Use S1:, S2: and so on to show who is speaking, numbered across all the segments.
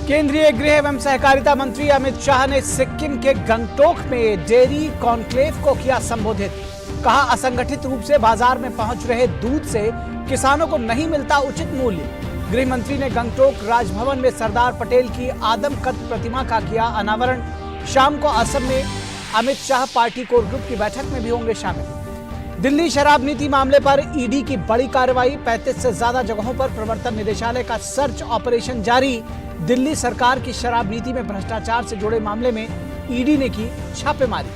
S1: केंद्रीय गृह एवं सहकारिता मंत्री अमित शाह ने सिक्किम के गंगटोक में डेयरी कॉन्क्लेव को किया संबोधित। कहा, असंगठित रूप से बाजार में पहुंच रहे दूध से किसानों को नहीं मिलता उचित मूल्य। गृह मंत्री ने गंगटोक राजभवन में सरदार पटेल की आदमकद प्रतिमा का किया अनावरण। शाम को असम में Amit Shah party core group की बैठक में भी होंगे शामिल। दिल्ली शराब नीति मामले पर ईडी की बड़ी कार्रवाई। 35 से ज्यादा जगहों पर प्रवर्तन निदेशालय का सर्च ऑपरेशन जारी। दिल्ली सरकार की शराब नीति में भ्रष्टाचार से जुड़े मामले में ईडी ने की छापेमारी।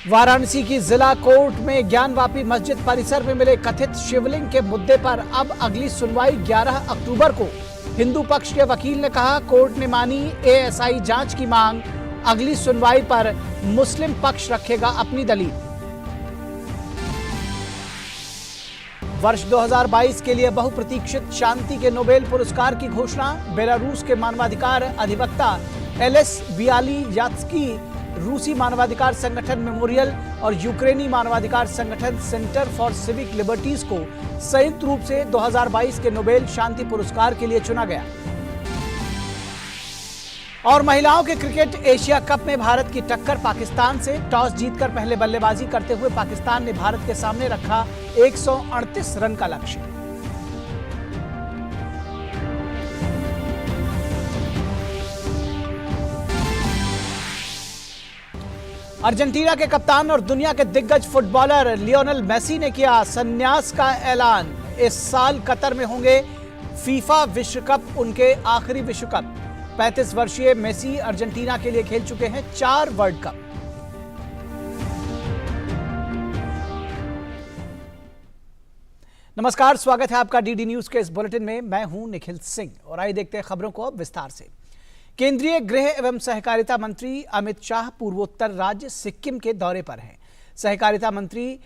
S1: वाराणसी की जिला कोर्ट में ज्ञानवापी मस्जिद परिसर में मिले कथित शिवलिंग के मुद्दे पर अब अगली सुनवाई 11 अक्टूबर को। हिंदू पक्ष के वकील ने कहा, कोर्ट ने मानी एएसआई जांच की मांग। अगली सुनवाई पर मुस्लिम पक्ष रखेगा अपनी दलील। वर्ष 2022 के लिए बहुप्रतीक्षित शांति के नोबेल पुरस्कार की घोषणा। बेलारूस के मानवाधिकार अधिवक्ता एलेस बियालियात्स्की, रूसी मानवाधिकार संगठन मेमोरियल और यूक्रेनी मानवाधिकार संगठन सेंटर फॉर सिविक लिबर्टीज को संयुक्त रूप से 2022 के नोबेल शांति पुरस्कार के लिए चुना गया। और महिलाओं के क्रिकेट एशिया कप में भारत की टक्कर पाकिस्तान से। टॉस जीतकर पहले बल्लेबाजी करते हुए पाकिस्तान ने भारत के सामने रखा 138 रन का लक्ष्य। अर्जेंटीना के कप्तान और दुनिया के दिग्गज फुटबॉलर लियोनेल मेसी ने किया संन्यास का ऐलान। इस साल कतर में होंगे फीफा विश्व कप, उनके आखिरी विश्व कप। 35 वर्षीय मेसी अर्जेंटीना के लिए खेल चुके हैं 4 वर्ल्ड कप। नमस्कार, स्वागत है आपका डीडी न्यूज के इस बुलेटिन में। मैं हूं निखिल सिंह और आइए देखते हैं खबरों को अब विस्तार से। केंद्रीय गृह एवं सहकारिता मंत्री अमित शाह पूर्वोत्तर राज्य सिक्किम के दौरे पर हैं। सहकारिता मंत्री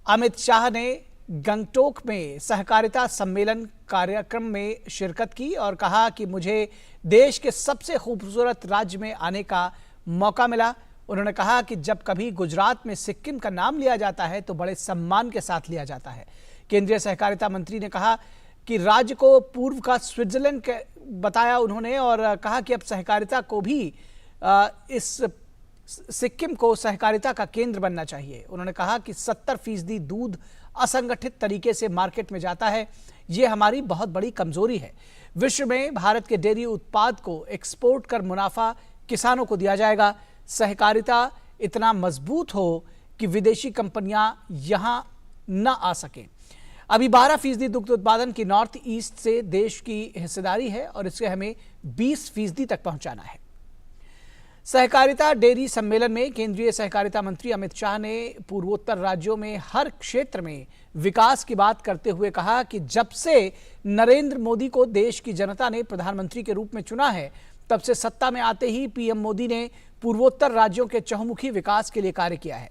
S1: अमित शाह ने गंगटोक में सहकारिता सम्मेलन कार्यक्रम में शिरकत की और कहा कि मुझे देश के सबसे खूबसूरत राज्य में आने का मौका मिला। उन्होंने कहा कि जब कभी गुजरात में सिक्किम का नाम लिया जाता है तो बड़े सम्मान के साथ लिया जाता है। केंद्रीय सहकारिता मंत्री ने कहा कि राज्य को पूर्व का स्विट्जरलैंड बताया उन्होंने और कहा कि अब सहकारिता को भी इस सिक्किम को सहकारिता का केंद्र बनना चाहिए। उन्होंने कहा कि 70% दूध असंगठित तरीके से मार्केट में जाता है, ये हमारी बहुत बड़ी कमजोरी है। विश्व में भारत के डेयरी उत्पाद को एक्सपोर्ट कर मुनाफा किसानों को दिया जाएगा। सहकारिता इतना मजबूत हो कि विदेशी कंपनियां यहां न आ सकें। अभी 12% दुग्ध उत्पादन की नॉर्थ ईस्ट से देश की हिस्सेदारी है और इसे हमें 20% तक पहुंचाना है। सहकारिता डेयरी सम्मेलन में केंद्रीय सहकारिता मंत्री अमित शाह ने पूर्वोत्तर राज्यों में हर क्षेत्र में विकास की बात करते हुए कहा कि जब से नरेंद्र मोदी को देश की जनता ने प्रधानमंत्री के रूप में चुना है, तब से सत्ता में आते ही पीएम मोदी ने पूर्वोत्तर राज्यों के चहुमुखी विकास के लिए कार्य किया है।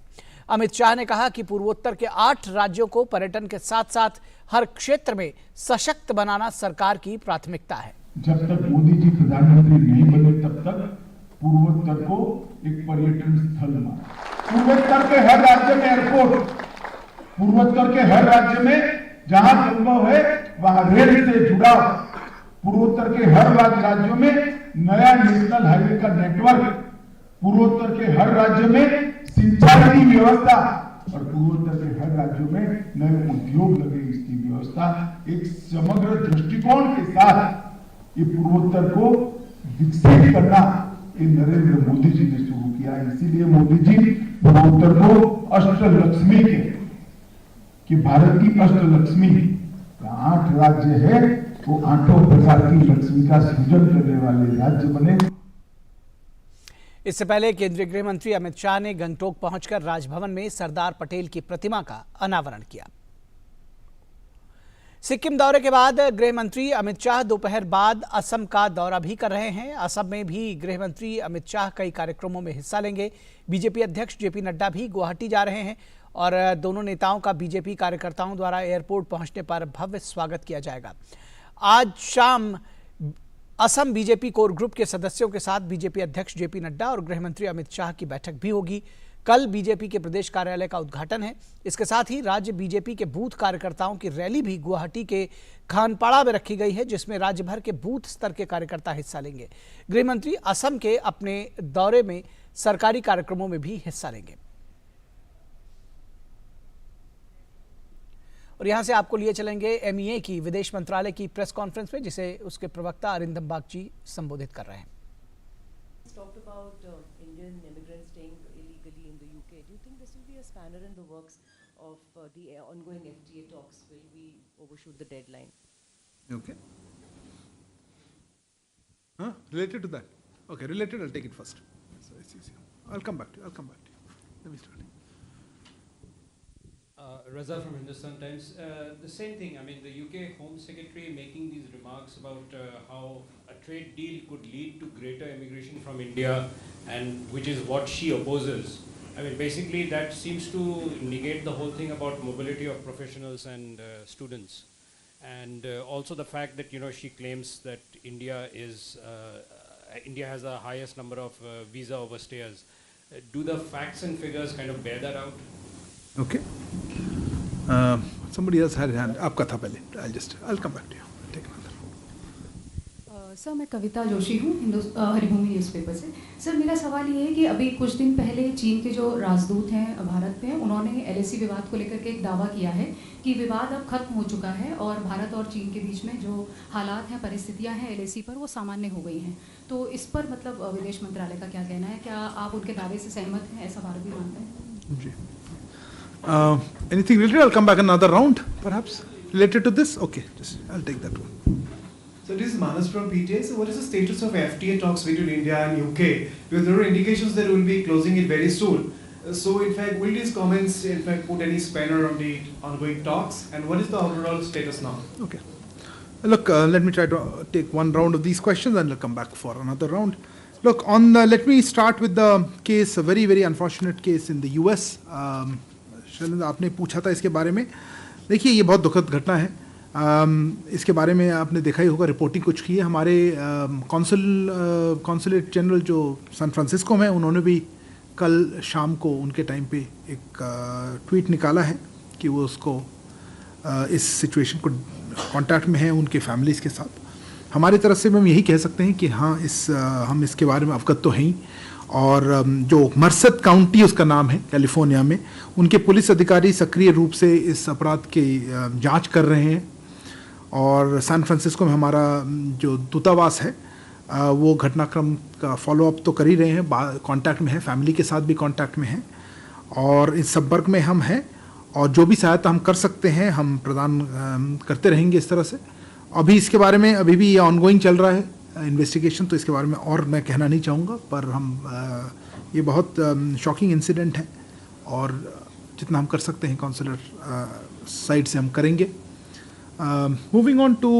S1: अमित शाह ने कहा कि पूर्वोत्तर के 8 राज्यों को पर्यटन के साथ साथ हर क्षेत्र में सशक्त बनाना सरकार की प्राथमिकता है।
S2: जब तक मोदी जी प्रधानमंत्री नहीं बने तब तक पूर्वोत्तर को एक पर्यटन स्थल माना। पूर्वोत्तर के हर राज्य में एयरपोर्ट, पूर्वोत्तर के हर राज्य में जहां संभव है वहां रेल से जुड़ा, पूर्वोत्तर के हर राज्यों में नया नेशनल हाईवे का नेटवर्क, पूर्वोत्तर के हर राज्य में सिंचाई की व्यवस्था और पूर्वोत्तर के हर राज्यों में नए उद्योग लगे इसकी व्यवस्था। एक समग्र दृष्टिकोण के साथ ये पूर्वोत्तर को विकसित करना ये नरेंद्र मोदी जी ने शुरू किया। इसीलिए मोदी जी पूर्वोत्तर को अष्टलक्ष्मी के, कि भारत की अष्टलक्ष्मी 8 राज्य है, वो 8 प्रकार की लक्ष्मी का सृजन करने वाले राज्य बने।
S1: इससे पहले केंद्रीय गृह मंत्री अमित शाह ने गंगटोक पहुंचकर राजभवन में सरदार पटेल की प्रतिमा का अनावरण किया। सिक्किम दौरे के बाद गृह मंत्री अमित शाह दोपहर बाद असम का दौरा भी कर रहे हैं। असम में भी गृह मंत्री अमित शाह कई कार्यक्रमों में हिस्सा लेंगे। बीजेपी अध्यक्ष जेपी नड्डा भी गुवाहाटी जा रहे हैं और दोनों नेताओं का बीजेपी कार्यकर्ताओं द्वारा एयरपोर्ट पहुंचने पर भव्य स्वागत किया जाएगा। आज शाम असम बीजेपी कोर ग्रुप के सदस्यों के साथ बीजेपी अध्यक्ष जेपी नड्डा और गृह मंत्री अमित शाह की बैठक भी होगी। कल बीजेपी के प्रदेश कार्यालय का उद्घाटन है। इसके साथ ही राज्य बीजेपी के बूथ कार्यकर्ताओं की रैली भी गुवाहाटी के खानपाड़ा में रखी गई है, जिसमें राज्य भर के बूथ स्तर के कार्यकर्ता हिस्सा लेंगे। गृह मंत्री असम के अपने दौरे में सरकारी कार्यक्रमों में भी हिस्सा लेंगे। और यहां से आपको लिए चलेंगे एमईए की विदेश मंत्रालय की प्रेस कॉन्फ्रेंस में, जिसे उसके प्रवक्ता अरिंदम बागची संबोधित कर रहे हैं।
S3: Talked about Indian immigrants staying illegally in the UK. Do you think this will be a spanner in the works of the ongoing FTA talks? Will we overshoot the deadline?
S4: Okay. Related to that? Okay, related, I'll take it first. So it's easier. I'll come back to you. Let me start.
S5: Raza from Hindustan Times. The same thing, I mean, the UK Home Secretary making these remarks about how a trade deal could lead to greater immigration from India, and which is what she opposes. I mean, basically that seems to negate the whole thing about mobility of professionals and students. And also the fact that, you know, she claims that India has the highest number of visa overstayers. Do the facts and figures kind of bear that out?
S4: Okay. Somebody else had a hand. आपका था पहले. I'll come back to you. I'll take another.
S6: Sir, मैं कविता जोशी हूँ, Haribhoomi newspaper से। Sir, मेरा सवाल ये है कि अभी कुछ दिन पहले चीन के जो राजदूत हैं भारत में, उन्होंने एलएसी विवाद को लेकर के एक दावा किया है कि विवाद अब खत्म हो चुका है और भारत और चीन के बीच में जो हालात हैं, परिस्थितियाँ हैं एलएसी पर, वो सामान्य हो गई हैं। तो इस पर मतलब विदेश मंत्रालय का क्या कहना है? क्या आप उनके दावे से सहमत हैं? ऐसा भारत भी मानता है?
S4: जी. Anything related? I'll come back another round, perhaps related to this. Okay, I'll take that one.
S7: So this is Manas from PTA. So what is the status of FTA talks between India and UK? Because there are indications that we'll be closing it very soon. So in fact, will these comments in fact put any spanner on the ongoing talks? And what is the overall status now?
S4: Okay. Look, let me try to take one round of these questions and I'll come back for another round. Look, let me start with the case, a very, very unfortunate case in the US. Shailendra, आपने पूछा था इसके बारे में। देखिए, ये बहुत दुखद घटना है। इसके बारे में आपने देखा ही होगा, रिपोर्टिंग कुछ की है। हमारे कॉन्सुलेट जनरल जो सैन फ्रांसिस्को में, उन्होंने भी कल शाम को उनके टाइम पे एक ट्वीट निकाला है कि वो उसको इस सिचुएशन को कांटेक्ट में है उनके फैमिलीज़ के साथ। हमारी तरफ से हम यही कह सकते हैं कि हाँ, हम इसके बारे में अवगत तो हैं ही। और जो मर्सेट काउंटी उसका नाम है कैलिफोर्निया में, उनके पुलिस अधिकारी सक्रिय रूप से इस अपराध की जांच कर रहे हैं। और सैन फ्रांसिस्को में हमारा जो दूतावास है वो घटनाक्रम का फॉलोअप तो कर ही रहे हैं, कांटेक्ट में है, फैमिली के साथ भी कांटेक्ट में है और इस संपर्क में हम हैं। और जो भी सहायता हम कर सकते हैं हम प्रदान करते रहेंगे इस तरह से। अभी इसके बारे में अभी भी ये ऑनगोइंग चल रहा है इन्वेस्टिगेशन, तो इसके बारे में और मैं कहना नहीं चाहूँगा। पर हम ये बहुत शॉकिंग इंसिडेंट है और जितना हम कर सकते हैं कॉन्सुलर साइड से हम करेंगे। Moving on to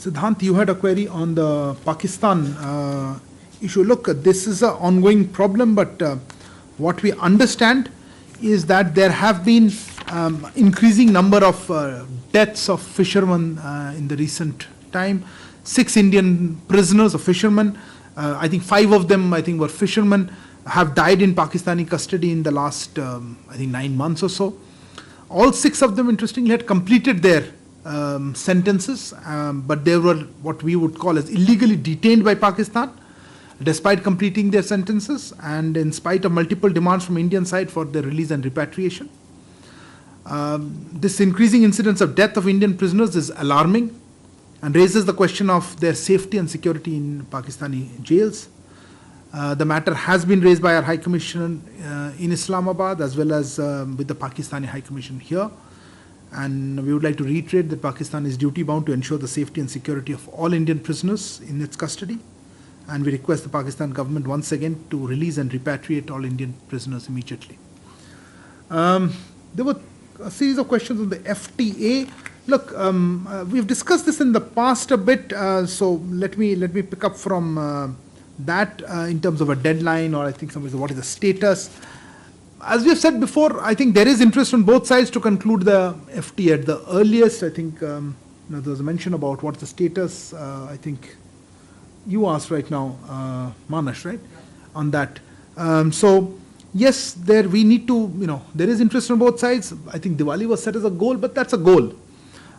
S4: Siddhant, you had a query on the Pakistan issue. Look, this is an ongoing problem, but what we understand is that there have been increasing number of deaths of fishermen in the recent time. 6 Indian prisoners or fishermen, I think 5 of them were fishermen, have died in Pakistani custody in the last 9 months or so. All 6 of them, interestingly, had completed their sentences, but they were what we would call as illegally detained by Pakistan despite completing their sentences and in spite of multiple demands from Indian side for their release and repatriation. This increasing incidence of death of Indian prisoners is alarming and raises the question of their safety and security in Pakistani jails. The matter has been raised by our High Commissioner in Islamabad as well as with the Pakistani High Commission here. And we would like to reiterate that Pakistan is duty bound to ensure the safety and security of all Indian prisoners in its custody. And we request the Pakistan government once again to release and repatriate all Indian prisoners immediately. There were a series of questions on the FTA. Look, we've discussed this in the past a bit, so let me pick up from that in terms of a deadline, or I think somebody said what is the status. As we have said before, I think there is interest on both sides to conclude the FTA at the earliest. I think there was a mention about what's the status. I think you asked right now, Manas, right, on that. So yes, there we need to, there is interest on both sides. I think Diwali was set as a goal, but that's a goal.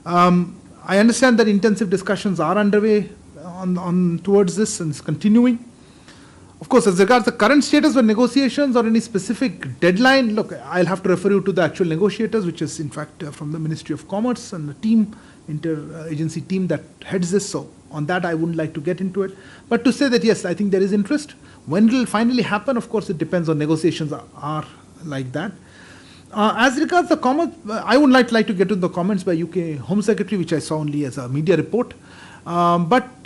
S4: I understand that intensive discussions are underway on towards this and it's continuing. Of course, as regards the current status of negotiations or any specific deadline, look, I'll have to refer you to the actual negotiators, which is in fact from the Ministry of Commerce and the team, inter-agency team that heads this. So on that, I wouldn't like to get into it. But to say that, yes, I think there is interest. When it will finally happen, of course, it depends on negotiations are like that. As regards the comments, I would like to get to the comments by UK Home Secretary, which I saw only as a media report. But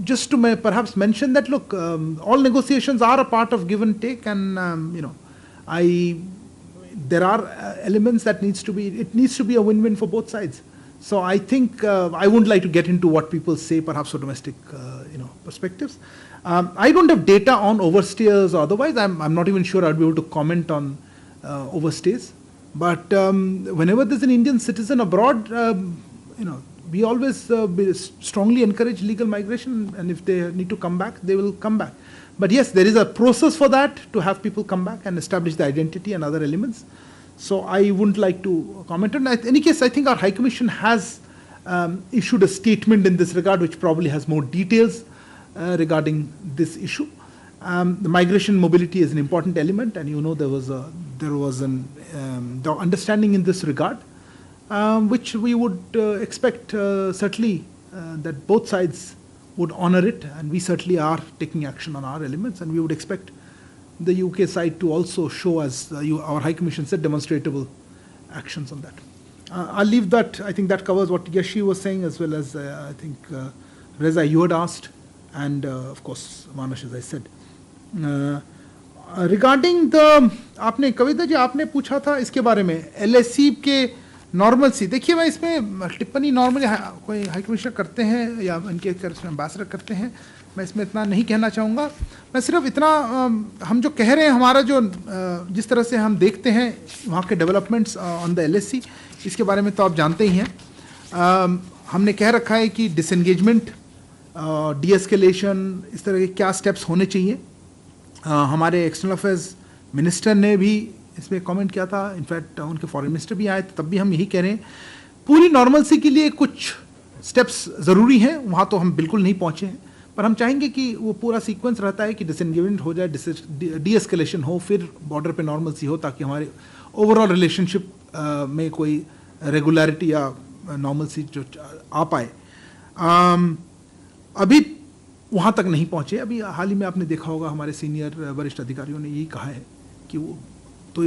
S4: just to perhaps mention that, look, all negotiations are a part of give and take, and there are elements that it needs to be a win-win for both sides. So I think I wouldn't like to get into what people say, perhaps for domestic, perspectives. I don't have data on overstayers or otherwise. I'm not even sure I'd be able to comment on overstays. But whenever there's an Indian citizen abroad, we always strongly encourage legal migration, and if they need to come back, they will come back. But yes, there is a process for that, to have people come back and establish the identity and other elements. So I wouldn't like to comment on that. In any case, I think our High Commission has issued a statement in this regard, which probably has more details regarding this issue. The migration mobility is an important element, and there was an the understanding in this regard, which we would expect certainly that both sides would honor it, and we certainly are taking action on our elements, and we would expect the UK side to also show, as our High Commission said, demonstrable actions on that. I'll leave that. I think that covers what Yashi was saying, as well as I think Reza, you had asked, and of course Manas, as I said. Regarding the आपने कविता जी आपने पूछा था इसके बारे में LSE के normal सी, देखिए मैं इसमें टिप्पणी नॉर्मली कोई हाई कमिश्नर करते हैं या उनके एम्बेसडर करते हैं, मैं इसमें इतना नहीं कहना चाहूँगा. मैं सिर्फ इतना हम जो कह रहे हैं, हमारा जो जिस तरह से हम देखते हैं वहाँ के डेवलपमेंट्स ऑन द LSE, इसके बारे में तो आप जानते ही हैं. हमने कह रखा है कि डिसएंगेजमेंट, डीएस्केलेशन, इस तरह के क्या स्टेप्स होने चाहिए. हमारे एक्सटर्नल अफेयर्स मिनिस्टर ने भी इसमें कमेंट किया था, इनफैक्ट उनके फॉरेन मिनिस्टर भी आए, तब भी हम यही कह रहे हैं, पूरी नॉर्मलसी के लिए कुछ स्टेप्स ज़रूरी हैं. वहाँ तो हम बिल्कुल नहीं पहुँचे हैं, पर हम चाहेंगे कि वो पूरा सीक्वेंस रहता है कि डिसएंगेजमेंट हो जाए, डीएस्केलेशन हो, फिर बॉर्डर पे नॉर्मलसी हो, ताकि हमारे ओवरऑल रिलेशनशिप में कोई रेगुलरिटी या नॉर्मलसी जो आ पाए. अभी वहाँ तक नहीं पहुँचे. अभी हाल ही में आपने देखा होगा हमारे सीनियर वरिष्ठ अधिकारियों ने यही कहा है कि वो, तो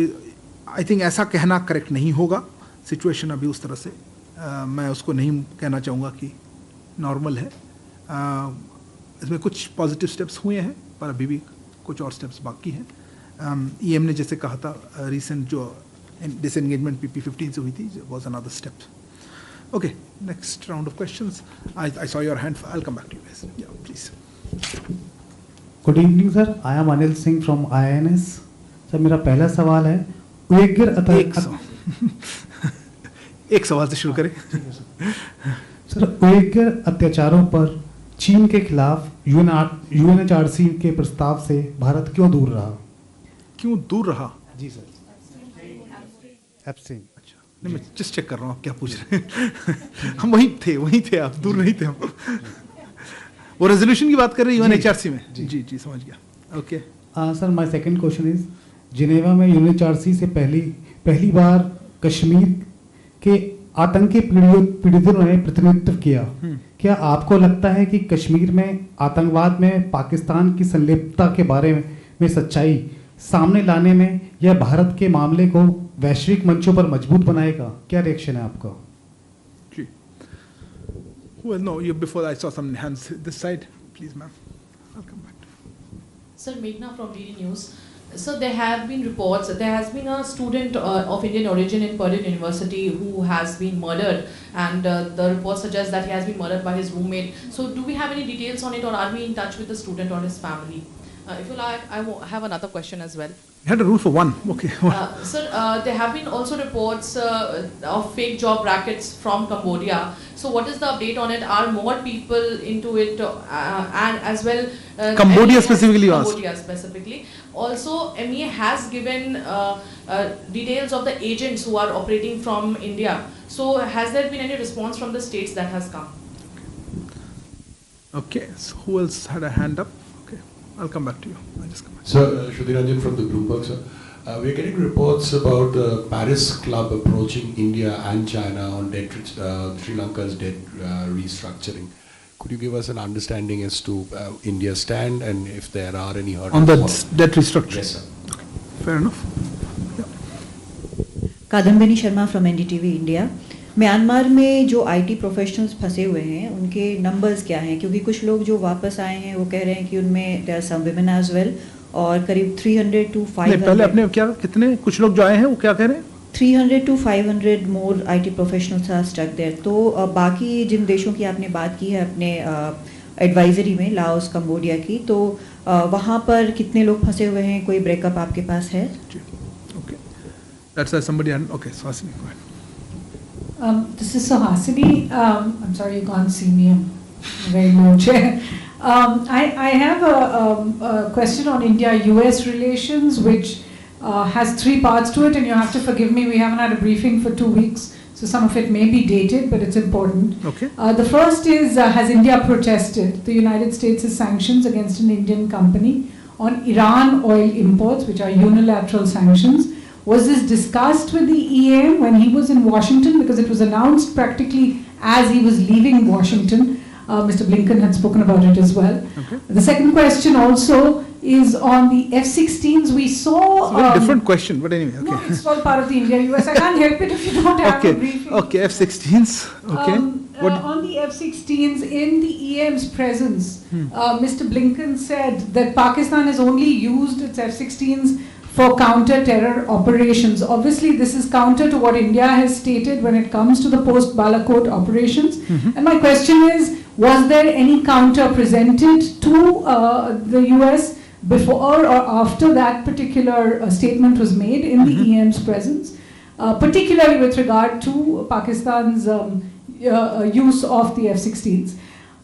S4: आई थिंक ऐसा कहना करेक्ट नहीं होगा. सिचुएशन अभी उस तरह से मैं उसको नहीं कहना चाहूँगा कि नॉर्मल है. इसमें कुछ पॉजिटिव स्टेप्स हुए हैं, पर अभी भी कुछ और स्टेप्स बाकी हैं. EM ने जैसे कहा था, रिसेंट जो डिसएंगेजमेंट PP15 से हुई थी, was another step. Okay, next round of questions. I saw your hand. I'll come back to you guys. Yeah, please.
S8: Good evening, sir. I am Anil Singh from INS. Sir मेरा पहला सवाल है,
S4: एक सवाल से शुरू करें.
S8: सर, उइगर अत्याचारों पर चीन के खिलाफ UNHRC के प्रस्ताव से भारत क्यों दूर रहा?
S4: क्यों दूर रहा?
S8: जी सर. एब्स्टेन.
S4: अच्छा, नहीं, मैं जस्ट चेक कर रहा हूँ आप क्या पूछ रहे हैं. हम वहीं थे, आप दूर नहीं थे. हम वो रेजोल्यूशन की बात कर रहे हैं UNHRC में. जी समझ गया. Okay
S8: sir, my second question is, Geneva में UNHRC से पहली बार कश्मीर के आतंकी पीड़ितों ने प्रतिनिधित्व किया. क्या आपको लगता है कि कश्मीर में आतंकवाद में पाकिस्तान की संलिप्तता के बारे में सच्चाई सामने लाने में यह भारत के मामले को वैश्विक मंचों पर मजबूत बनाएगा? क्या रिएक्शन है आपका?
S4: जी. Well, no, before I saw some hands this side, please, ma'am. I'll come back.
S9: Sir, Meghna from DD News. So there have been reports, there has been a student of Indian origin in Purdue University who has been murdered, and the report suggests that he has been murdered by his roommate. So do we have any details on it, or are we in touch with the student or his family? If you like, have another question as well.
S4: You had a rule for one. Okay.
S9: Sir, there have been also reports of fake job brackets from Cambodia. So what is the update on it? Are more people into it and as well?
S4: Cambodia specifically,
S9: Cambodia specifically. Also, MEA has given details of the agents who are operating from India. So has there been any response from the states that has come?
S4: Okay. So who else had a hand up? Okay. I'll come back to you. I'll just come back.
S10: So, Shruti Ranjan from the Bloomberg, sir. We are getting reports about the Paris Club approaching India and China on Sri Lanka's debt restructuring. Could you give us an understanding as to India's stand and if there are any hurdles?
S4: On the debt restructuring?
S10: Yes, sir.
S4: Okay. Fair enough.
S11: Kadambini Sharma from NDTV India. Myanmar में जो IT professionals फंसे हुए हैं उनके numbers क्या हैं, क्योंकि कुछ लोग जो वापस आए हैं वो कह रहे हैं कि उनमें there are some women as well, और करीब 300 to 500
S4: पहले अपने क्या कितने कुछ लोग जो आए हैं वो क्या कह रहे हैं?
S11: 300 to 500 more IT professionals are stuck there. तो बाकी जिन देशों की आपने बात की है अपने एडवाइजरी में, लाओस, कंबोडिया की, तो वहाँ पर कितने लोग फंसे हुए हैं, कोई ब्रेकअप आपके पास है?
S4: Okay. That's somebody. Okay, Suhasini, go ahead.
S12: This is Suhasini. I'm sorry you can't see me. I'm very low chair. I have a question on India-US relations, which has three parts to it, and you have to forgive me, we haven't had a briefing for 2 weeks, so some of it may be dated, but it's important.
S4: Okay.
S12: The first is, has India protested the United States' sanctions against an Indian company on Iran oil imports, which are unilateral sanctions? Was this discussed with the EAM when he was in Washington? Because it was announced practically as he was leaving Washington. Mr. Blinken had spoken about it as well.
S4: Okay.
S12: The second question also is on the F-16s. We saw...
S4: It's a very different question, but anyway. Okay.
S12: No, it's all part of the India-US. I can't help it if you don't have a briefing.
S4: Okay, F-16s. Okay.
S12: On the F-16s, in the EM's presence, Mr. Blinken said that Pakistan has only used its F-16s for counter-terror operations. Obviously, this is counter to what India has stated when it comes to the post-Balakot operations. And my question is, was there any counter presented to the US before or after that particular statement was made in the EM's presence, particularly with regard to Pakistan's use of the F-16s?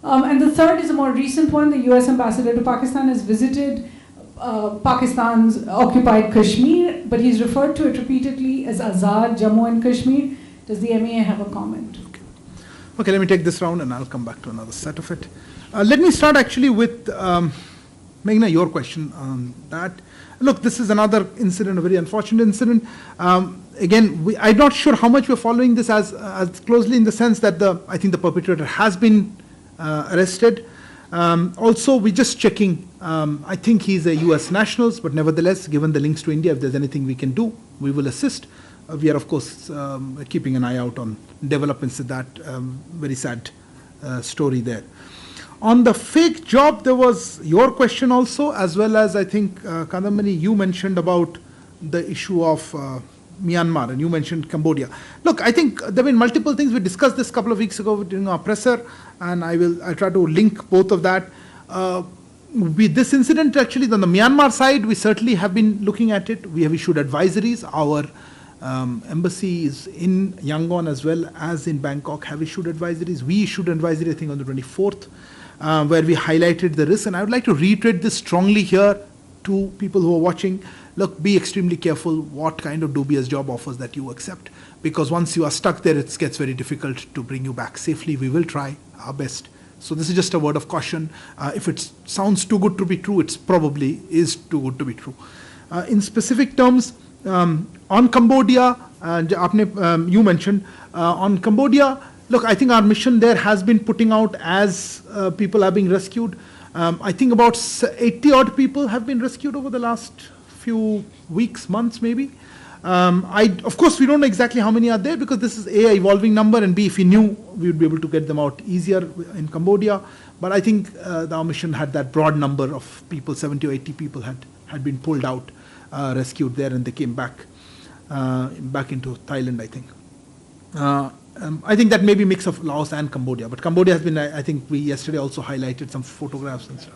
S12: And the third is a more recent one. The US ambassador to Pakistan has visited Pakistan's occupied Kashmir, but he's referred to it repeatedly as Azad, Jammu and Kashmir. Does the MEA have a comment?
S4: Okay, let me take this round and I'll come back to another set of it. Let me start actually with, Meghna, your question on that. Look, this is another incident, a very unfortunate incident. Again, I'm not sure how much we're following this as closely, in the sense that I think the perpetrator has been arrested. Also, we're just checking. I think he's a US national, but nevertheless, given the links to India, if there's anything we can do, we will assist. We are, of course, keeping an eye out on developments of that very sad story there. On the fake job, there was your question also, as well as I think, Kadambani, you mentioned about the issue of Myanmar, and you mentioned Cambodia. Look, I think there have been multiple things. We discussed this a couple of weeks ago during our presser, and I'll try to link both of that. With this incident, actually, on the Myanmar side, we certainly have been looking at it. We have issued advisories. Our embassies in Yangon as well as in Bangkok have issued advisories. We issued an advisory, I think, on the 24th, where we highlighted the risk. And I would like to reiterate this strongly here to people who are watching. Look, be extremely careful what kind of dubious job offers that you accept, because once you are stuck there, it gets very difficult to bring you back safely. We will try our best. So this is just a word of caution. If it sounds too good to be true, it probably is too good to be true. In specific terms, on Cambodia, you mentioned, on Cambodia, look, I think our mission there has been putting out as people are being rescued. I think about 80 odd people have been rescued over the last few weeks, months maybe. Of course, we don't know exactly how many are there, because this is A, evolving number, and B, if we knew, we would be able to get them out easier in Cambodia. But I think our mission had that broad number of people, 70 or 80 people had been pulled out, rescued there, and they came back into Thailand, I think. I think that may be a mix of Laos and Cambodia, but Cambodia has been, I think we yesterday also highlighted some photographs and stuff.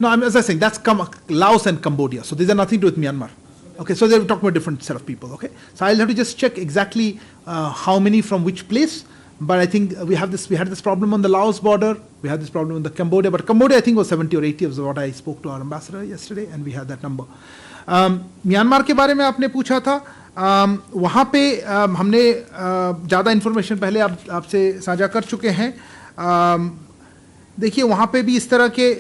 S4: No, as I was saying, that's Laos and Cambodia. So these are nothing to do with Myanmar. Okay, so they're talking about a different set of people. Okay, so I'll have to just check exactly how many from which place. But I think we had this problem on the Laos border. We had this problem in the Cambodia. But Cambodia, I think, was 70 or 80 of what I spoke to our ambassador yesterday, and we had that number. Myanmar के बारे में आपने पूछा था. वहाँ पे हमने ज़्यादा इन्फॉर्मेशन पहले आपसे साझा कर चुके हैं. देखिए वहाँ पे भी इस तरह के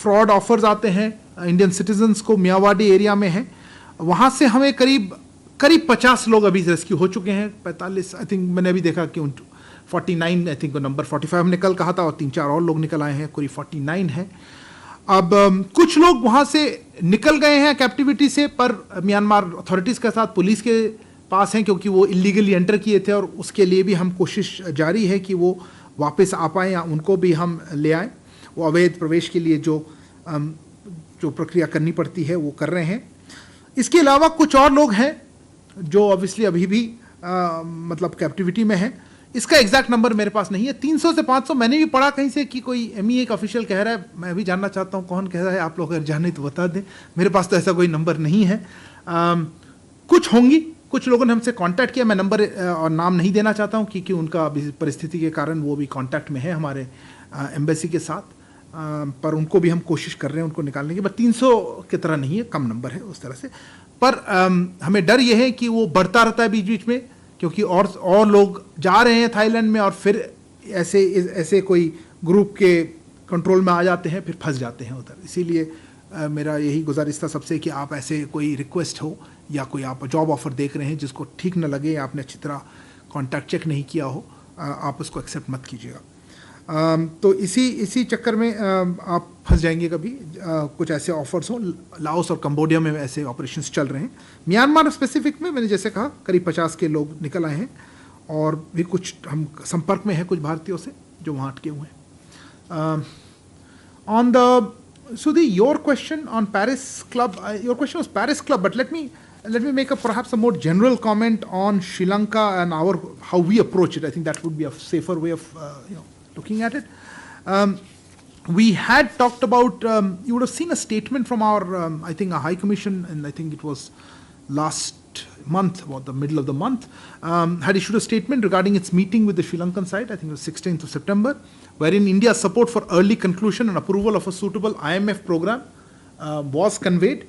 S4: फ्रॉड ऑफर्स आते हैं इंडियन सिटीजन्स को. मियावाड़ी एरिया में है, वहाँ से हमें करीब 50 लोग अभी रेस्क्यू हो चुके हैं. 45 आई थिंक मैंने अभी देखा कि 49 आई थिंक नंबर 45 हमने कल कहा था, और 3-4 और लोग निकल आए हैं, करीब 49 है. अब कुछ लोग वहाँ से निकल गए हैं कैप्टिविटी से, पर म्यांमार अथॉरिटीज़ के साथ पुलिस के पास हैं, क्योंकि वो इलीगली एंटर किए थे, और उसके लिए भी हम कोशिश जारी है कि वो वापस आ पाएँ या उनको भी हम ले आएँ. वो अवैध प्रवेश के लिए जो प्रक्रिया करनी पड़ती है वो कर रहे हैं. इसके अलावा कुछ और लोग हैं जो ऑब्वियसली अभी भी मतलब कैप्टिविटी में हैं. इसका एग्जैक्ट नंबर मेरे पास नहीं है. 300 से 500 मैंने भी पढ़ा कहीं से कि कोई MEA का ऑफिशियल कह रहा है. मैं भी जानना चाहता हूँ कौन कह रहा है. आप लोग अगर जाने तो बता दें. मेरे पास तो ऐसा कोई नंबर नहीं है. कुछ होंगी, कुछ लोगों ने हमसे कांटेक्ट किया. मैं नंबर और नाम नहीं देना चाहता हूँ क्योंकि उनका परिस्थिति के कारण वो भी कांटेक्ट में है हमारे एम्बेसी के साथ. पर उनको भी हम कोशिश कर रहे हैं उनको निकालने की. बट 300 की तरह नहीं है, कम नंबर है उस तरह से. पर हमें डर यह है कि वो बढ़ता रहता है बीच बीच में, क्योंकि और लोग जा रहे हैं थाईलैंड में, और फिर ऐसे कोई ग्रुप के कंट्रोल में आ जाते हैं, फिर फंस जाते हैं उधर. इसीलिए मेरा यही गुजारिश था सबसे कि आप ऐसे कोई रिक्वेस्ट हो या कोई आप जॉब ऑफर देख रहे हैं जिसको ठीक न लगे या आपने अच्छी तरह कॉन्टैक्ट चेक नहीं किया हो, आप उसको एक्सेप्ट मत कीजिएगा. तो इसी चक्कर में आप फंस जाएंगे कभी. कुछ ऐसे ऑफर्स हो. लाओस और कंबोडिया में ऐसे ऑपरेशंस चल रहे हैं. म्यांमार स्पेसिफिक में मैंने जैसे कहा करीब 50 के लोग निकल आए हैं, और भी कुछ हम संपर्क में हैं कुछ भारतीयों से जो वहाँ अटके हुए हैं. On the Sudhi, your question on Paris Club, your question was Paris Club, but let me make perhaps a more general comment on Sri Lanka and how we approach it. I think that would be a safer way of looking at it. We had talked about, you would have seen a statement from our, I think, our High Commission, and I think it was last month, about the middle of the month, had issued a statement regarding its meeting with the Sri Lankan side, I think it was 16th of September, wherein India's support for early conclusion and approval of a suitable IMF program was conveyed.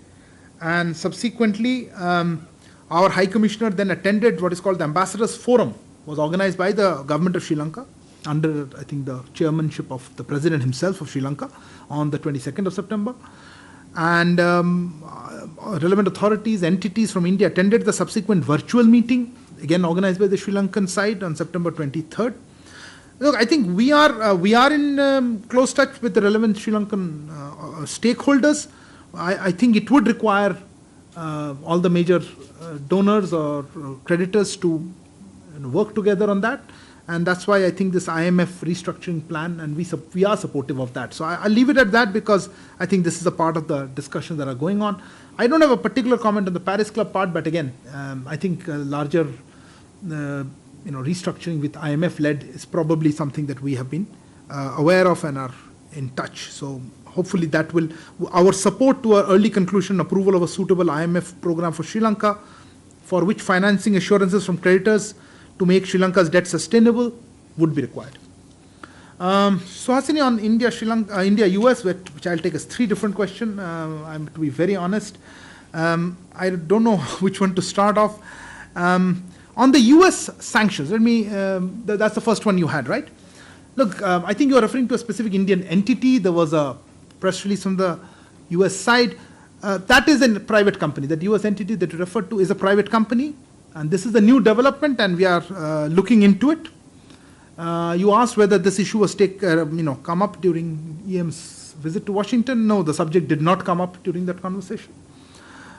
S4: And subsequently, our High Commissioner then attended what is called the Ambassadors Forum, was organized by the government of Sri Lanka, under, I think, the chairmanship of the President himself of Sri Lanka, on the 22nd of September. And relevant authorities, entities from India attended the subsequent virtual meeting, again organized by the Sri Lankan side, on September 23rd. Look, I think we are in close touch with the relevant Sri Lankan stakeholders. I think it would require all the major donors or creditors to work together on that. And that's why I think this IMF restructuring plan, and we are supportive of that. So I'll leave it at that, because I think this is a part of the discussions that are going on. I don't have a particular comment on the Paris Club part, but again, I think larger restructuring with IMF led is probably something that we have been aware of and are in touch. So hopefully that will, our support to an early conclusion, approval of a suitable IMF program for Sri Lanka, for which financing assurances from creditors to make Sri Lanka's debt sustainable would be required. Suhasini, on India, Sri Lanka, India, US, which I'll take as 3 different questions. I'm to be very honest. I don't know which one to start off. On the US sanctions, let me. That's the first one you had, right? Look, I think you are referring to a specific Indian entity. There was a press release from the US side. That is a private company. That US entity that you referred to is a private company. And this is a new development, and we are looking into it. You asked whether this issue was come up during EM's visit to Washington. No, the subject did not come up during that conversation.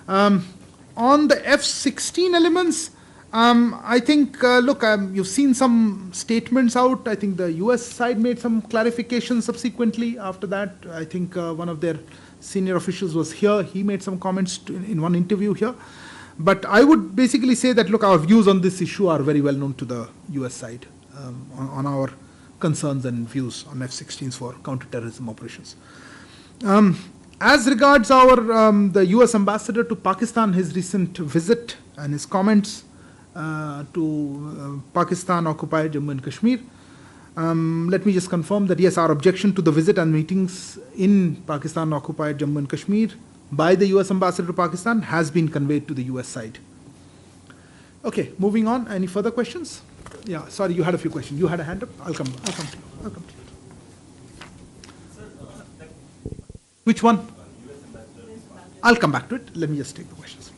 S4: On the F-16 elements, I think, you've seen some statements out. I think the US side made some clarifications subsequently after that. I think one of their senior officials was here. He made some comments in one interview here. But I would basically say that, look, our views on this issue are very well known to the US side on our concerns and views on F-16s for counterterrorism operations. As regards our the U.S. ambassador to Pakistan, his recent visit and his comments to Pakistan-occupied Jammu and Kashmir, let me just confirm that yes, our objection to the visit and meetings in Pakistan-occupied Jammu and Kashmir by the U.S. ambassador to Pakistan has been conveyed to the U.S. side. Okay, moving on. Any further questions? Yeah, sorry, you had a few questions. You had a hand up. I'll come to you. Which one? I'll come back to it. Let me just take the questions.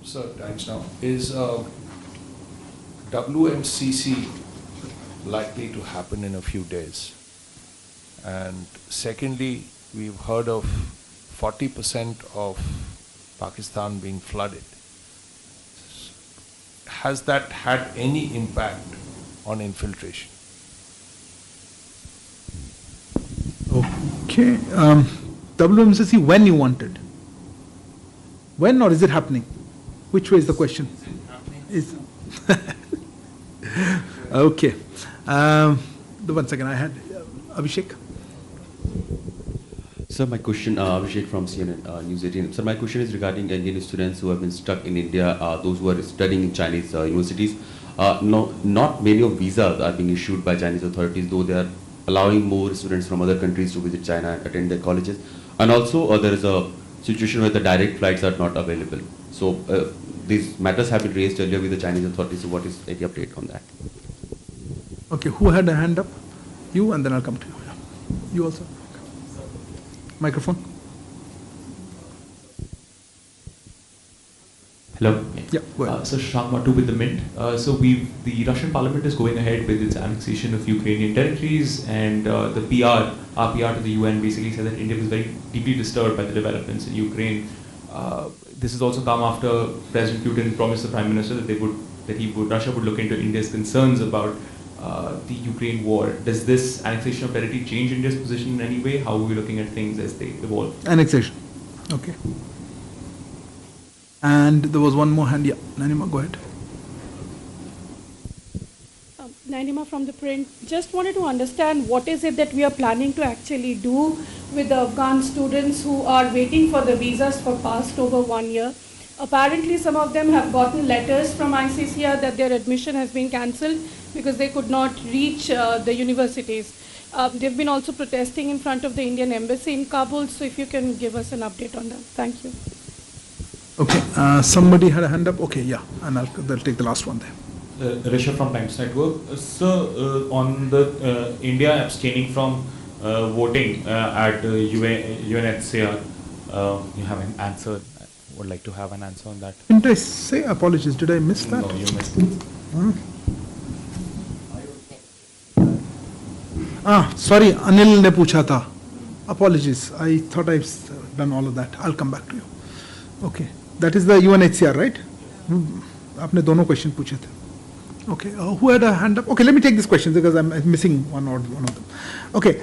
S13: Sir, thanks now. Is WMCC likely to happen in a few days? And secondly, we've heard of 40% of Pakistan being flooded. Has that had any impact on infiltration?
S4: Okay. WMCC, when you wanted? When, or is it happening? Which way is the question? Is okay. The 1 second I had Abhishek.
S14: Sir, my question, Abhishek from CNN News 18. Sir, my question is regarding Indian students who have been stuck in India, those who are studying in Chinese universities. No, not many of visas are being issued by Chinese authorities, though they are allowing more students from other countries to visit China and attend their colleges. And also, there is a situation where the direct flights are not available. So, these matters have been raised earlier with the Chinese authorities. So, what is any update on that?
S4: Okay, who had a hand up? You, and then I'll come to you. Yeah. You also. Microphone.
S15: Hello.
S4: Yeah, go ahead.
S15: So Shah Matu with the Mint. The Russian Parliament is going ahead with its annexation of Ukrainian territories, and our PR to the UN basically said that India was very deeply disturbed by the developments in Ukraine. This has also come after President Putin promised the Prime Minister that Russia would look into India's concerns about the Ukraine war. Does this annexation of territory change India's position in any way? How are we looking at things as they evolve?
S4: Annexation. Okay. And there was one more hand. Yeah, Nanima, go ahead.
S16: Nanima from the Print. Just wanted to understand what is it that we are planning to actually do with the Afghan students who are waiting for the visas for past over 1 year. Apparently, some of them have gotten letters from ICCR that their admission has been cancelled because they could not reach the universities. They've been also protesting in front of the Indian embassy in Kabul. So if you can give us an update on that. Thank you.
S4: Okay, somebody had a hand up. Okay, yeah, and they'll take the last one there.
S17: Rishabh from Times Network. Sir, on the India abstaining from voting at UNHCR, you have an answer. I would like to have an answer on that.
S4: Didn't I say apologies? Did I miss that?
S17: No, you missed it.
S4: Sorry, Anil ne pucha tha. Apologies. I thought I've done all of that. I'll come back to you. Okay, that is the UNHCR, right? आपने दोनों question पूछे थे. Okay, who had a hand up? Okay, let me take this question because I'm missing one of them. Okay,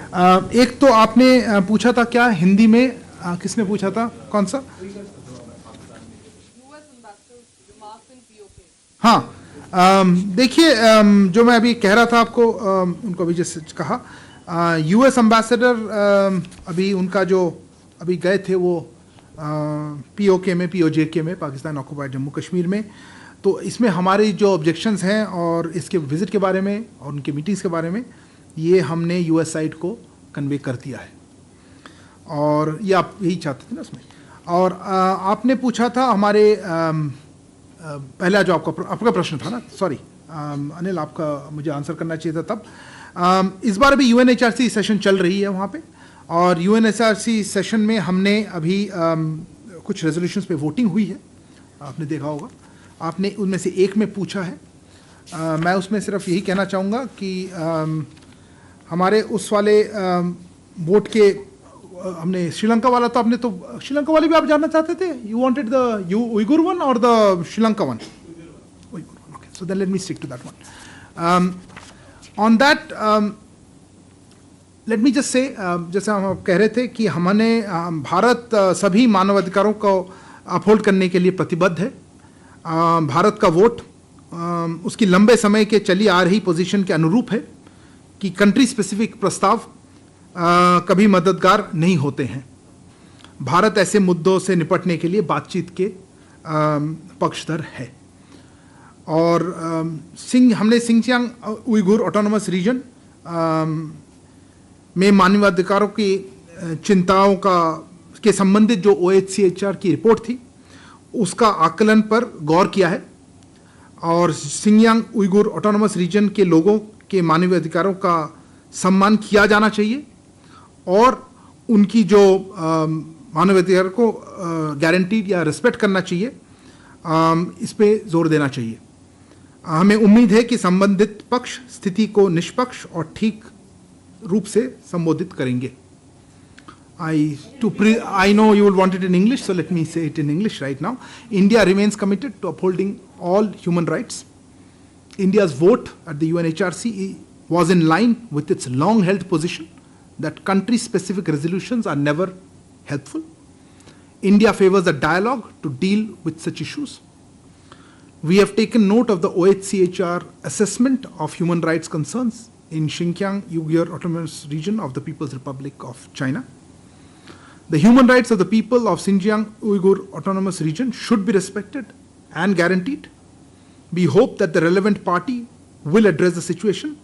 S4: एक तो आपने पूछा था क्या हिंदी में किसने पूछा था कौन सा? हाँ, देखिए जो मैं अभी कह रहा था आपको उनको अभी जैसे कहा यूएस एम्बेसडर अभी उनका जो अभी गए थे वो पीओके में पीओजेके में पाकिस्तान ऑक्युपाइड जम्मू कश्मीर में. तो इसमें हमारी जो ऑब्जेक्शंस हैं और इसके विज़िट के बारे में और उनके मीटिंग्स के बारे में ये हमने यूएस साइड को कन्वे कर दिया है और ये आप यही चाहते थे ना उसमें. और आपने पूछा था हमारे पहला जो आपका प्रश्न था ना, सॉरी अनिल, आपका मुझे आंसर करना चाहिए था तब. इस बार अभी यूएनएचआरसी सेशन चल रही है वहाँ पे और यूएनएचआरसी सेशन में हमने अभी कुछ रेजोल्यूशंस पे वोटिंग हुई है, आपने देखा होगा. आपने उनमें से एक में पूछा है, मैं उसमें सिर्फ यही कहना चाहूँगा कि हमारे उस वाले वोट के हमने श्रीलंका वाला तो आपने तो श्रीलंका वाले भी आप जानना चाहते थे. You wanted the Uyghur one और the Sri Lanka one? Okay, so then let me stick to that one. On that let me just say जैसे हम कह रहे थे कि हमने भारत सभी मानवाधिकारों को अपहोल्ड करने के लिए प्रतिबद्ध है. भारत का वोट उसकी लंबे समय के चली आ रही पोजीशन के अनुरूप है कि कंट्री स्पेसिफिक प्रस्ताव कभी मददगार नहीं होते हैं। भारत ऐसे मुद्दों से निपटने के लिए बातचीत के पक्षधर है। और हमने सिंगजियांग उइगुर ऑटोनोमस रीजन में मानवाधिकारों की चिंताओं के संबंधित जो OHCHR की रिपोर्ट थी उसका आकलन पर गौर किया है और सिंगजियांग उइगुर ऑटोनोमस रीजन के लोगों के मानवीय अधिकारों का सम्मान किया जाना चाहिए और उनकी जो मानवाधिकार को गारंटी या रिस्पेक्ट करना चाहिए, इस पे जोर देना चाहिए। हमें उम्मीद है कि संबंधित पक्ष स्थिति को निष्पक्ष और ठीक रूप से संबोधित करेंगे। I know you will want it in English, so let me say it in English right now. India remains committed to upholding all human rights. India's vote at the UNHRC was in line with its long-held position that country-specific resolutions are never helpful. India favors a dialogue to deal with such issues. We have taken note of the OHCHR assessment of human rights concerns in Xinjiang Uyghur Autonomous Region of the People's Republic of China. The human rights of the people of Xinjiang Uyghur Autonomous Region should be respected and guaranteed. We hope that the relevant party will address the situation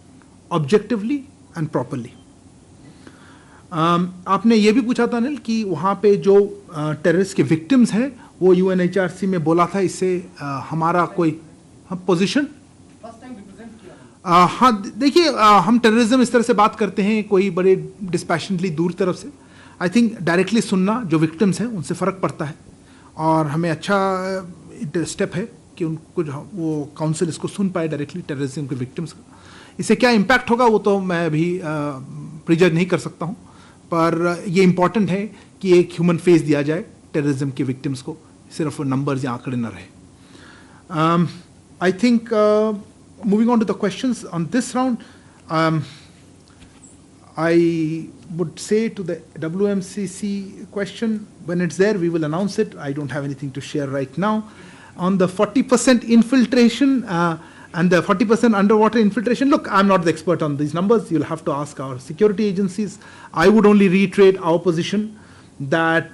S4: objectively and properly. आपने ये भी पूछा था अनिल कि वहाँ पे जो terrorist के विक्टिम्स हैं वो UNHRC में बोला था, इससे हमारा कोई पोजीशन हाँ देखिए, हम टेररिज्म इस तरह से बात करते हैं कोई बड़े डिस्पैशनेटली दूर तरफ से। आई थिंक डायरेक्टली सुनना जो विक्टिम्स हैं उनसे फ़र्क पड़ता है और हमें अच्छा स्टेप है कि उनको वो काउंसिल इसको सुन पाए डायरेक्टली टेररिज्म के विक्टिम्स का। इससे क्या इम्पैक्ट होगा वो तो मैं अभी प्रिजज नहीं कर सकता हूँ, पर ये इम्पॉर्टेंट है कि एक ह्यूमन फेस दिया जाए टेररिज्म के विक्टिम्स को, सिर्फ नंबर्स या आंकड़े न रहे। I think moving on to the questions on this round, I would say to the WMCC question, when it's there, we will announce it. I don't have anything to share right now. On the 40% infiltration and the 40% underwater infiltration, look, I'm not the expert on these numbers. You'll have to ask our security agencies. I would only reiterate our position that,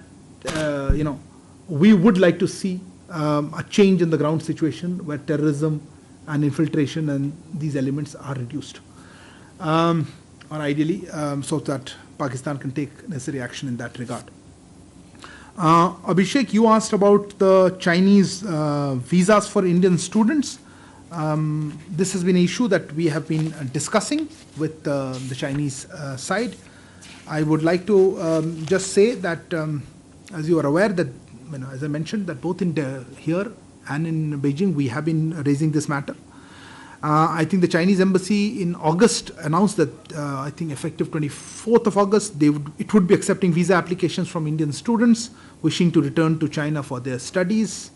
S4: we would like to see a change in the ground situation where terrorism and infiltration and these elements are reduced, or ideally so that Pakistan can take necessary action in that regard. Abhishek, you asked about the Chinese visas for Indian students. This has been an issue that we have been discussing with the Chinese side. I would like to just say that, as you are aware, that as I mentioned, that both in here and in Beijing, we have been raising this matter. I think the Chinese embassy in August announced that, I think effective 24th of August, it would be accepting visa applications from Indian students wishing to return to China for their studies.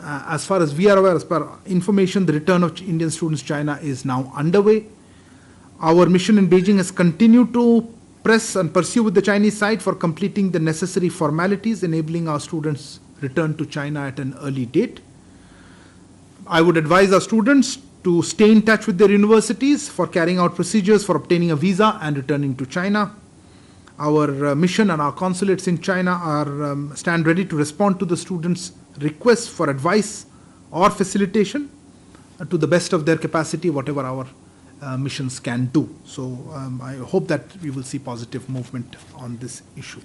S4: As far as we are aware, as per information, the return of Indian students to China is now underway. Our mission in Beijing has continued to press and pursue with the Chinese side for completing the necessary formalities, enabling our students return to China at an early date. I would advise our students to stay in touch with their universities for carrying out procedures for obtaining a visa and returning to China. Our mission and our consulates in China stand ready to respond to the students' requests for advice or facilitation to the best of their capacity, whatever our missions can do. So I hope that we will see positive movement on this issue.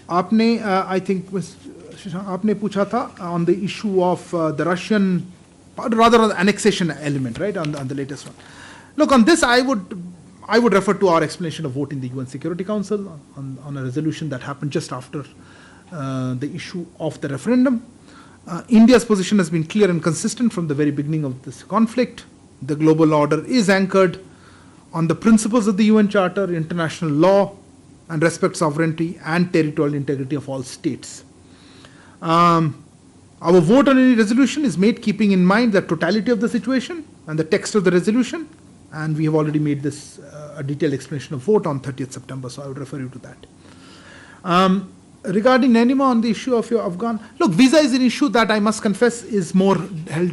S4: आपने I think आपने पूछा था on the issue of the Russian, rather on the annexation element, right, on the latest one. Look, on this I would refer to our explanation of vote in the UN Security Council on a resolution that happened just after the issue of the referendum. India's position has been clear and consistent from the very beginning of this conflict. The global order is anchored on the principles of the UN Charter, international law, and respect sovereignty and territorial integrity of all states. Our vote on any resolution is made keeping in mind the totality of the situation and the text of the resolution, and we have already made this a detailed explanation of vote on 30th September, so I would refer you to that. Regarding Nanima on the issue of your Afghan, look, visa is an issue that I must confess is more held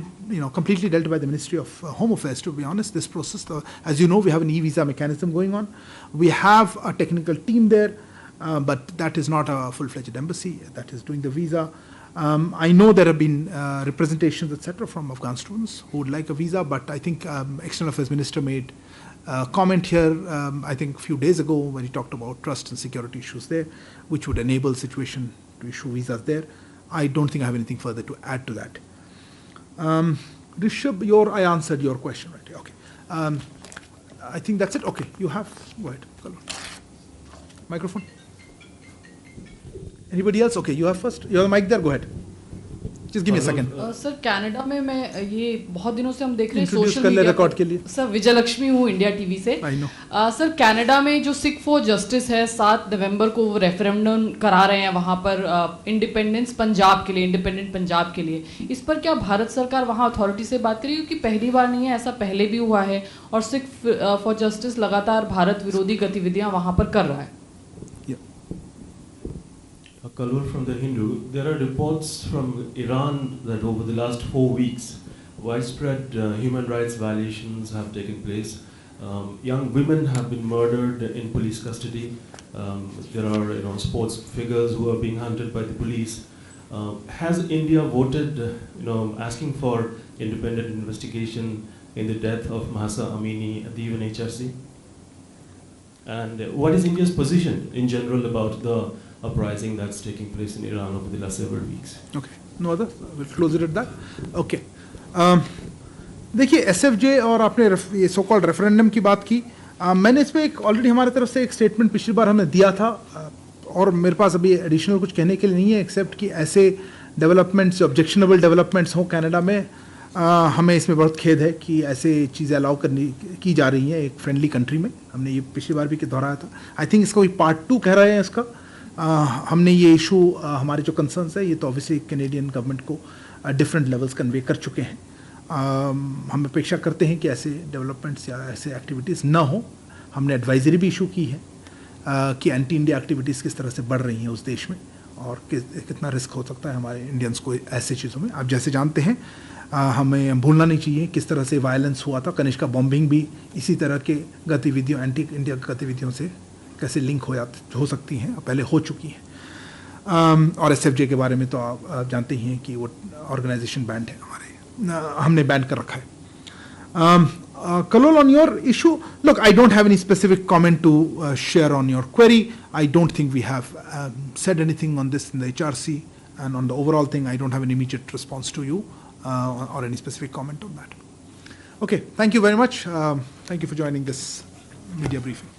S4: completely dealt by the Ministry of Home Affairs, to be honest. This process, as you know, we have an e-visa mechanism going on. We have a technical team there, but that is not a full-fledged embassy that is doing the visa. I know there have been representations, etc., from Afghan students who would like a visa, but I think External Affairs Minister made a comment here, I think a few days ago, when he talked about trust and security issues there, which would enable situation to issue visas there. I don't think I have anything further to add to that. Rishabh, I answered your question, right? Okay. I think that's it. Okay, you have, go ahead. Microphone. Anybody else? Okay, you have first. You have the mic there. Go ahead. Just give me a second.
S9: Sir Canada में मैं ये बहुत दिनों से हम देख रहे हैं
S4: सोशल मीडिया रिकॉर्ड के लिए.
S9: सर विजयलक्ष्मी हूँ इंडिया टीवी से. सर कनाडा में जो सिख फॉर जस्टिस है 7 नवंबर को वो रेफरेंडम करा रहे हैं वहाँ पर इंडिपेंडेंस पंजाब के लिए, इंडिपेंडेंट पंजाब के लिए. इस पर क्या भारत सरकार वहाँ अथॉरिटी से बात करेगी? क्योंकि पहली बार नहीं है, ऐसा पहले भी हुआ है और सिख फॉर जस्टिस लगातार भारत विरोधी गतिविधियाँ वहाँ पर कर रहा है.
S18: Kalur from the Hindu. There are reports from Iran that over the last 4 weeks, widespread human rights violations have taken place. Young women have been murdered in police custody. There are sports figures who are being hunted by the police. Has India voted, asking for independent investigation in the death of Mahsa Amini at the UNHRC? And what is India's position in general about the uprising that's taking place in Iran over the last several weeks?
S4: Okay, no other. We'll close it at that. Okay. देखिए SFJ और आपने ये so called referendum की बात की. मैंने इस पर एक ऑलरेडी हमारे तरफ से एक स्टेटमेंट पिछली बार हमने दिया था और मेरे पास अभी एडिशनल कुछ कहने के लिए नहीं है एक्सेप्ट कि ऐसे डेवलपमेंट्स, ऑब्जेक्शनेबल डेवलपमेंट्स हों कनाडा में. हमें इसमें बहुत खेद है कि ऐसे चीज़ें अलाउ की जा रही हैं एक फ्रेंडली कंट्री में. हमने ये पिछली बार भी दोहराया था. आई थिंक इसका कोई पार्ट 2 कह रहे हैं इसका. हमने ये इशू हमारे जो कंसर्न्स है ये तो ऑब्वियसली कैनेडियन गवर्नमेंट को डिफरेंट लेवल्स कन्वे कर चुके हैं. हम अपेक्षा करते हैं कि ऐसे डेवलपमेंट्स या ऐसे एक्टिविटीज़ ना हो. हमने एडवाइजरी भी इशू की है कि एंटी इंडिया एक्टिविटीज़ किस तरह से बढ़ रही हैं उस देश में और कितना रिस्क हो सकता है हमारे इंडियंस को ऐसे चीज़ों में. आप जैसे जानते हैं हमें भूलना नहीं चाहिए किस तरह से वायलेंस हुआ था. कनिष्का बॉम्बिंग भी इसी तरह के गतिविधियों, एंटी इंडिया गतिविधियों से कैसे लिंक हो सकती हैं, पहले हो चुकी हैं. और SFJ के बारे में तो आप जानते ही हैं कि वो ऑर्गेनाइजेशन बैंड है हमने बैंड कर रखा है. Kalol, on your issue, look, I don't have any specific comment to share on your query. I don't think we have said anything on this in the HRC, and on the overall thing, I don't have an immediate response to you or any specific comment on that. Okay, thank you very much. Thank you for joining this media briefing.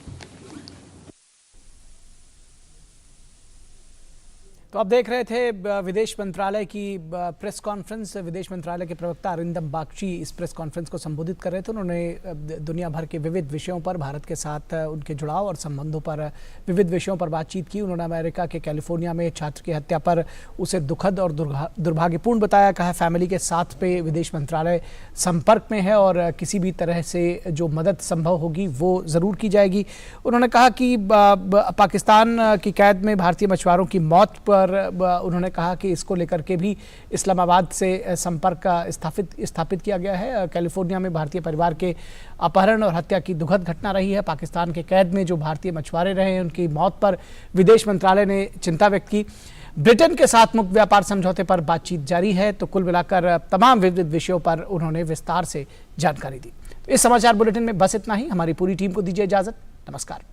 S1: तो आप देख रहे थे विदेश मंत्रालय की press conference. विदेश मंत्रालय के प्रवक्ता अरिंदम बागची इस प्रेस कॉन्फ्रेंस को संबोधित कर रहे थे. उन्होंने दुनिया भर के विविध विषयों पर, भारत के साथ उनके जुड़ाव और संबंधों पर विविध विषयों पर बातचीत की. उन्होंने अमेरिका के कैलिफोर्निया में छात्र की हत्या पर उसे दुखद और दुर्भाग्यपूर्ण बताया. कहा फैमिली के साथ पे विदेश मंत्रालय संपर्क में है और किसी भी तरह से जो मदद संभव होगी वो ज़रूर की जाएगी. उन्होंने कहा कि पाकिस्तान की कैद में भारतीय मछुआरों की मौत पर उन्होंने कहा कि इसको लेकर के भी इस्लामाबाद से संपर्क स्थापित किया गया है. कैलिफोर्निया में भारतीय परिवार के अपहरण और हत्या की दुखद घटना रही है. पाकिस्तान के कैद में जो भारतीय मछुआरे रहे हैं उनकी मौत पर विदेश मंत्रालय ने चिंता व्यक्त की. ब्रिटेन के साथ मुक्त व्यापार समझौते पर बातचीत जारी है. तो कुल मिलाकर तमाम विविध विषयों पर उन्होंने विस्तार से जानकारी दी. इस समाचार बुलेटिन में बस इतना ही. हमारी पूरी टीम को दीजिए इजाजत. नमस्कार.